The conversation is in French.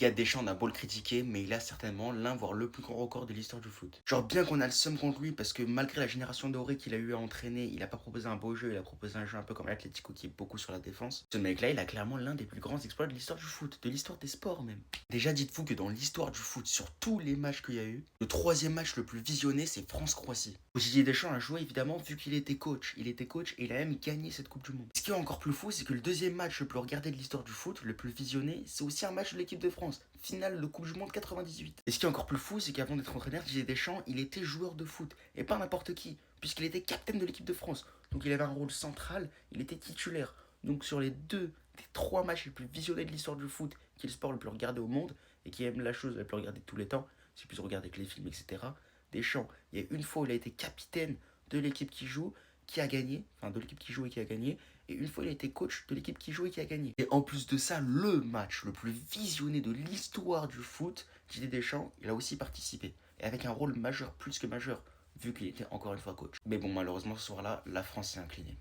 Didier Deschamps, on a beau le critiquer, mais il a certainement l'un, voire le plus grand record de l'histoire du foot. Genre, bien qu'on a le seum contre lui, parce que malgré la génération dorée qu'il a eu à entraîner, il a pas proposé un beau jeu, il a proposé un jeu un peu comme l'Atlético qui est beaucoup sur la défense. Ce mec-là, il a clairement l'un des plus grands exploits de l'histoire du foot, de l'histoire des sports même. Déjà, dites-vous que dans l'histoire du foot, sur tous les matchs qu'il y a eu, le troisième match le plus visionné, c'est France-Croatie. Didier Deschamps a joué évidemment vu qu'il était coach. Il était coach et il a même gagné cette Coupe du Monde. Ce qui est encore plus fou, c'est que le deuxième match le plus regardé de l'histoire du foot, le plus visionné, c'est aussi un match de l'équipe de France. Finale de Coupe du Monde 98. Et ce qui est encore plus fou, c'est qu'avant d'être entraîneur, Didier Deschamps, il était joueur de foot. Et pas n'importe qui, puisqu'il était capitaine de l'équipe de France. Donc il avait un rôle central, il était titulaire. Donc sur les des trois matchs les plus visionnés de l'histoire du foot, qui est le sport le plus regardé au monde, et qui est même la chose la plus regardée de tous les temps, c'est plus regardé que les films, etc. Deschamps, il y a une fois où il a été capitaine de l'équipe qui joue, qui a gagné, enfin de l'équipe qui joue et qui a gagné, et une fois il a été coach de l'équipe qui joue et qui a gagné. Et en plus de ça, le match le plus visionné de l'histoire du foot, Didier Deschamps, il a aussi participé, et avec un rôle majeur, plus que majeur, vu qu'il était encore une fois coach. Mais bon, malheureusement ce soir-là, la France s'est inclinée.